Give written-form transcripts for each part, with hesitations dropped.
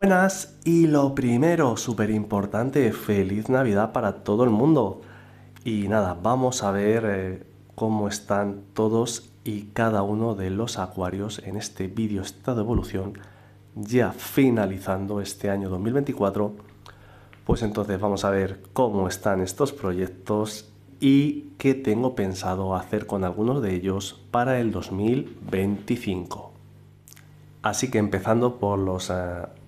Buenas, y lo primero, súper importante, feliz Navidad para todo el mundo. Y nada, vamos a ver cómo están todos y cada uno de los acuarios en este vídeo estado de evolución, ya finalizando este año 2024. Pues entonces vamos a ver cómo están estos proyectos y qué tengo pensado hacer con algunos de ellos para el 2025. Así que empezando por los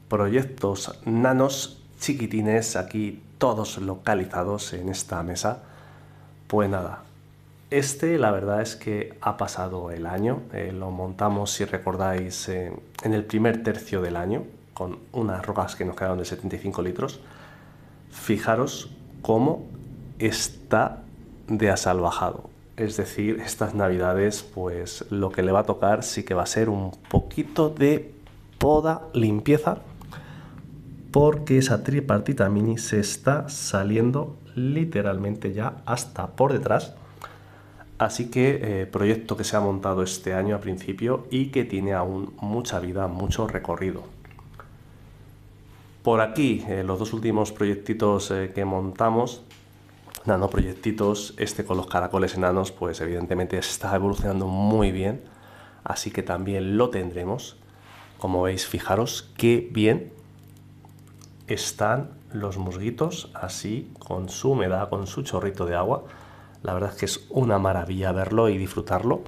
proyectos nanos chiquitines, aquí todos localizados en esta mesa. Pues nada, la verdad es que ha pasado el año, lo montamos, si recordáis, en el primer tercio del año, con unas rocas que nos quedaron de 75 litros. Fijaros cómo está de asalvajado. Es decir, estas navidades, pues lo que le va a tocar sí que va a ser un poquito de poda, limpieza, porque esa tripartita mini se está saliendo literalmente ya hasta por detrás. Así que proyecto que se ha montado este año a principio y que tiene aún mucha vida, mucho recorrido. Por aquí, los dos últimos proyectitos que montamos, nanoproyectitos, con los caracoles enanos, pues evidentemente está evolucionando muy bien, así que también lo tendremos. Como veis, fijaros qué bien están los musguitos, así, con su humedad, con su chorrito de agua. La verdad es que es una maravilla verlo y disfrutarlo.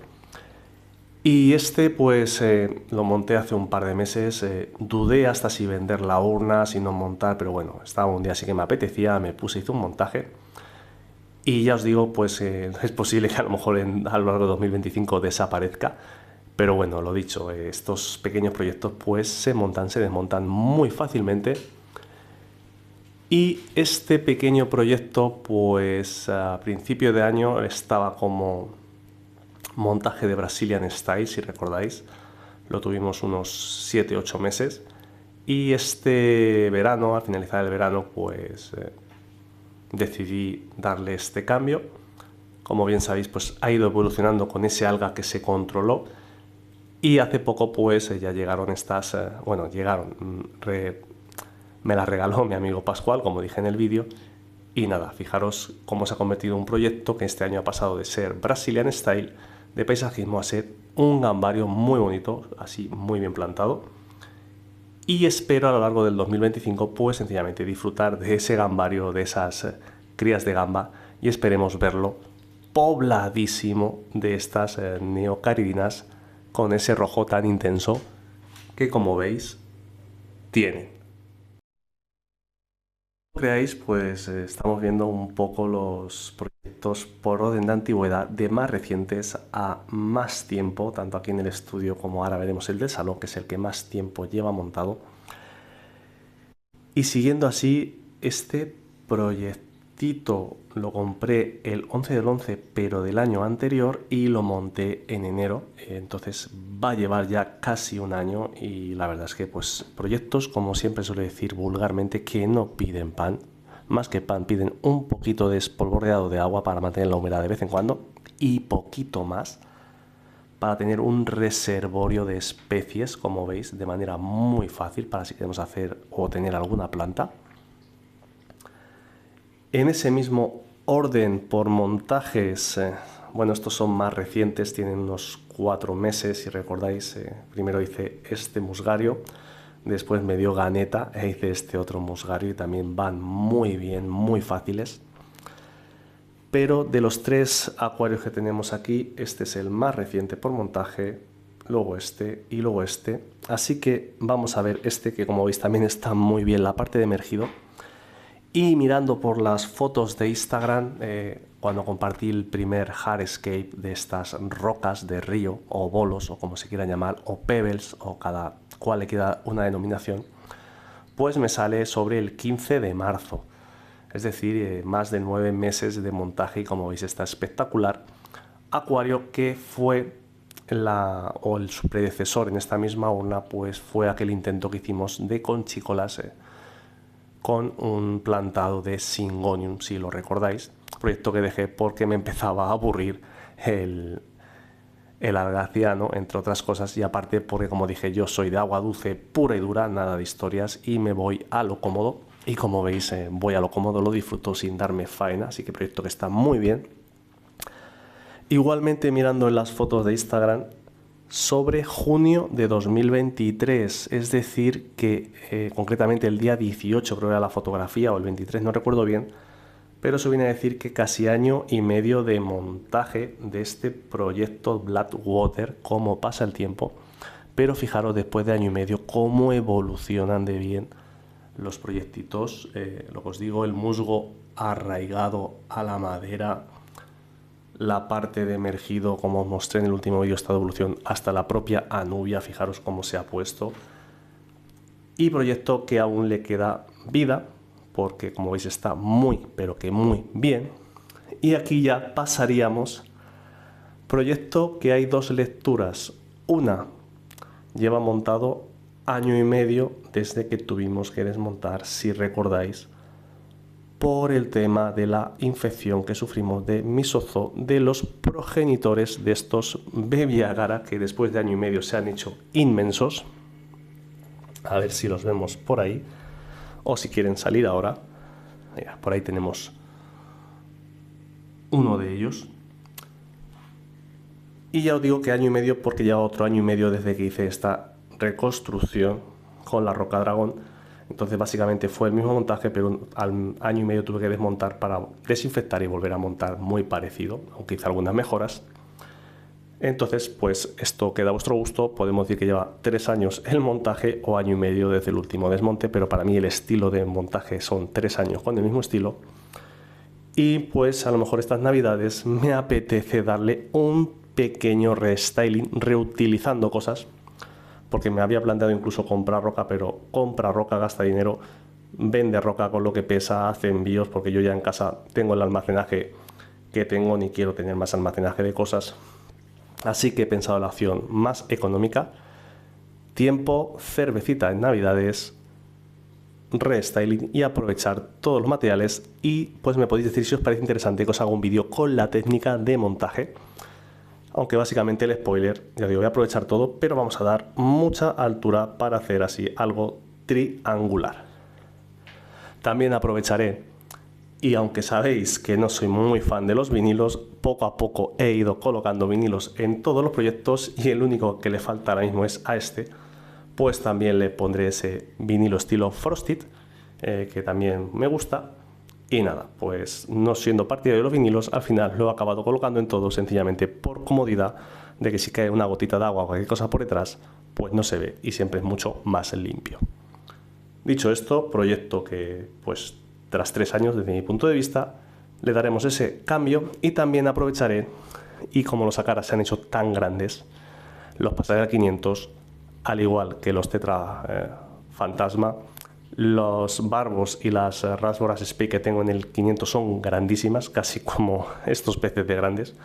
Y pues lo monté hace un par de meses, dudé hasta si vender la urna, si no montar, pero bueno, estaba un día así que me apetecía, me puse, hice un montaje. Y ya os digo, pues es posible que a lo mejor a lo largo de 2025 desaparezca, pero bueno, lo dicho, estos pequeños proyectos pues se montan, se desmontan muy fácilmente. Y este pequeño proyecto pues a principio de año estaba como montaje de Brazilian Style, si recordáis. Lo tuvimos unos 7-8 meses. Y este verano, al finalizar el verano, pues decidí darle este cambio. Como bien sabéis, pues ha ido evolucionando con ese alga que se controló. Y hace poco pues ya llegaron estas, me las regaló mi amigo Pascual, como dije en el vídeo. Y nada, fijaros cómo se ha convertido en un proyecto que este año ha pasado de ser Brazilian Style de paisajismo a ser un gambario muy bonito, así muy bien plantado. Y espero a lo largo del 2025 pues sencillamente disfrutar de ese gambario, de esas crías de gamba, y esperemos verlo pobladísimo de estas neocaridinas con ese rojo tan intenso que, como veis, tienen. Como creáis, pues estamos viendo un poco los proyectos por orden de antigüedad, de más recientes a más tiempo, tanto aquí en el estudio como ahora veremos el del salón, que es el que más tiempo lleva montado. Y siguiendo así, este proyectito lo compré el 11 del 11, pero del año anterior, y lo monté en enero. Entonces va a llevar ya casi un año, y la verdad es que pues proyectos, como siempre suele decir vulgarmente, que no piden pan. Más que pan, piden un poquito de espolvoreado de agua para mantener la humedad de vez en cuando, y poquito más para tener un reservorio de especies, como veis, de manera muy fácil para si queremos hacer o tener alguna planta. En ese mismo orden por montajes, bueno, estos son más recientes, tienen unos 4 meses, si recordáis. Primero hice este musgario, después me dio ganeta e hice este otro musgario, y también van muy bien, muy fáciles. Pero de los 3 acuarios que tenemos aquí, este es el más reciente por montaje, luego este y luego este. Así que vamos a ver este, que como veis también está muy bien la parte de emergido. Y mirando por las fotos de Instagram, cuando compartí el primer hardscape de estas rocas de río, o bolos, o como se quiera llamar, o pebbles, o cada cual le queda una denominación, pues me sale sobre el 15 de marzo. Es decir, más de 9 meses de montaje, y como veis está espectacular. Acuario que fue su predecesor en esta misma urna, pues fue aquel intento que hicimos de conchícolas con un plantado de Syngonium, si lo recordáis. Proyecto que dejé porque me empezaba a aburrir el algaciano, entre otras cosas, y aparte porque, como dije, yo soy de agua dulce pura y dura, nada de historias, y me voy a lo cómodo. Y como veis, voy a lo cómodo, lo disfruto sin darme faena, así que proyecto que está muy bien. Igualmente, mirando en las fotos de Instagram, sobre junio de 2023, es decir que concretamente el día 18 creo que era la fotografía, o el 23, no recuerdo bien, pero eso viene a decir que casi año y medio de montaje de este proyecto Blackwater, cómo pasa el tiempo. Pero fijaros, después de año y medio, cómo evolucionan de bien los proyectitos. Lo que os digo, el musgo arraigado a la madera, la parte de emergido, como os mostré en el último vídeo, esta evolución hasta la propia Anubia, fijaros cómo se ha puesto. Y proyecto que aún le queda vida, porque como veis está muy, pero que muy bien. Y aquí ya pasaríamos, proyecto que hay dos lecturas. Una lleva montado año y medio desde que tuvimos que desmontar, si recordáis, por el tema de la infección que sufrimos de misozoo de los progenitores de estos Baby Agara, que después de año y medio se han hecho inmensos. A ver si los vemos por ahí, o si quieren salir ahora. Mira, por ahí tenemos uno de ellos. Y ya os digo que año y medio porque lleva otro año y medio desde que hice esta reconstrucción con la roca dragón. Entonces básicamente fue el mismo montaje, pero al año y medio tuve que desmontar para desinfectar y volver a montar muy parecido, aunque hice algunas mejoras. Entonces, pues esto queda a vuestro gusto. Podemos decir que lleva 3 años el montaje o año y medio desde el último desmonte, pero para mí el estilo de montaje son 3 años con el mismo estilo. Y pues a lo mejor estas navidades me apetece darle un pequeño restyling, reutilizando cosas, porque me había planteado incluso comprar roca, pero compra roca, gasta dinero, vende roca con lo que pesa, hace envíos, porque yo ya en casa tengo el almacenaje que tengo, ni quiero tener más almacenaje de cosas. Así que he pensado la opción más económica: tiempo, cervecita en navidades, restyling y aprovechar todos los materiales. Y pues me podéis decir si os parece interesante que os haga un vídeo con la técnica de montaje, aunque básicamente el spoiler, ya digo, voy a aprovechar todo, pero vamos a dar mucha altura para hacer así algo triangular. También aprovecharé, y aunque sabéis que no soy muy fan de los vinilos, poco a poco he ido colocando vinilos en todos los proyectos, y el único que le falta ahora mismo es a este. Pues también le pondré ese vinilo estilo Frosted, que también me gusta. Y nada, pues no siendo partidario de los vinilos, al final lo he acabado colocando en todo, sencillamente por comodidad, de que si cae una gotita de agua o cualquier cosa por detrás, pues no se ve y siempre es mucho más limpio. Dicho esto, proyecto que pues tras 3 años desde mi punto de vista le daremos ese cambio, y también aprovecharé, y como los Akara se han hecho tan grandes, los pasaré a 500, al igual que los Tetra Fantasma. Los barbos y las Rasboras Spey que tengo en el 500 son grandísimas, casi como estos peces de grandes.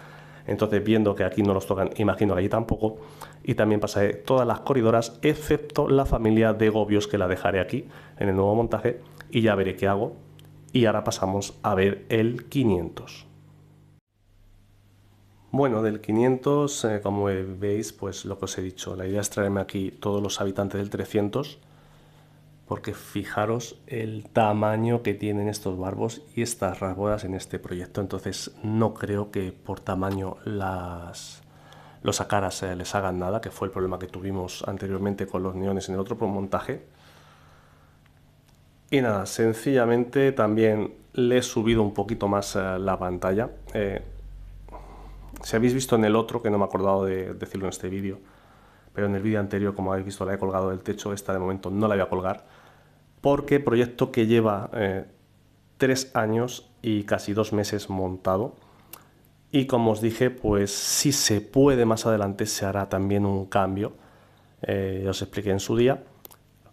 Entonces, viendo que aquí no los tocan, imagino que allí tampoco. Y también pasaré todas las corridoras, excepto la familia de gobios, que la dejaré aquí en el nuevo montaje, y ya veré qué hago. Y ahora pasamos a ver el 500. Bueno, del 500, como veis, pues lo que os he dicho, la idea es traerme aquí todos los habitantes del 300, porque fijaros el tamaño que tienen estos barbos y estas rasboras en este proyecto. Entonces no creo que por tamaño los Akaras les hagan nada, que fue el problema que tuvimos anteriormente con los neones en el otro montaje. Y nada, sencillamente también le he subido un poquito más la pantalla. Si habéis visto en el otro, que no me he acordado de decirlo en este vídeo, pero en el vídeo anterior, como habéis visto, la he colgado del techo. Esta de momento no la voy a colgar, porque proyecto que lleva 3 años y casi 2 meses montado. Y como os dije, pues si se puede más adelante se hará también un cambio. Ya os expliqué en su día.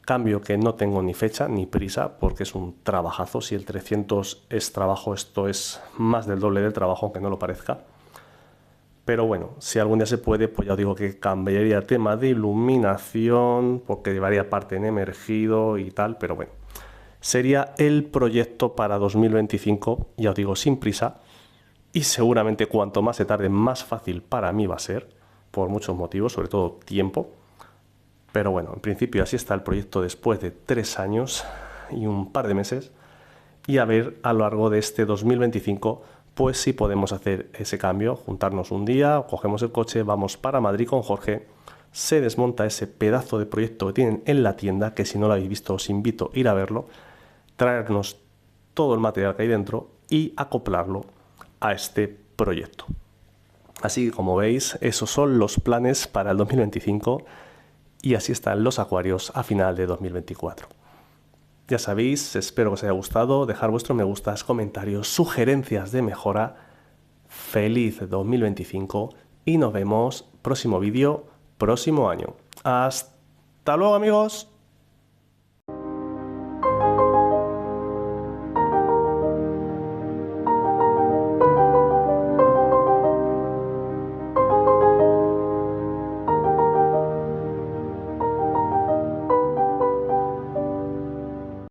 Cambio que no tengo ni fecha ni prisa, porque es un trabajazo. Si el 300 es trabajo, esto es más del doble del trabajo, aunque no lo parezca. Pero bueno, si algún día se puede, pues ya os digo que cambiaría el tema de iluminación, porque llevaría parte en emergido y tal, pero bueno. Sería el proyecto para 2025, ya os digo, sin prisa, y seguramente cuanto más se tarde, más fácil para mí va a ser, por muchos motivos, sobre todo tiempo. Pero bueno, en principio así está el proyecto después de 3 años y un par de meses. Y a ver a lo largo de este 2025, pues si podemos hacer ese cambio, juntarnos un día, cogemos el coche, vamos para Madrid con Jorge, se desmonta ese pedazo de proyecto que tienen en la tienda, que si no lo habéis visto os invito a ir a verlo, traernos todo el material que hay dentro y acoplarlo a este proyecto. Así que como veis, esos son los planes para el 2025 y así están los acuarios a final de 2024. Ya sabéis, espero que os haya gustado, dejar vuestros me gustas, comentarios, sugerencias de mejora. Feliz 2025 y nos vemos próximo vídeo, próximo año. Hasta luego amigos.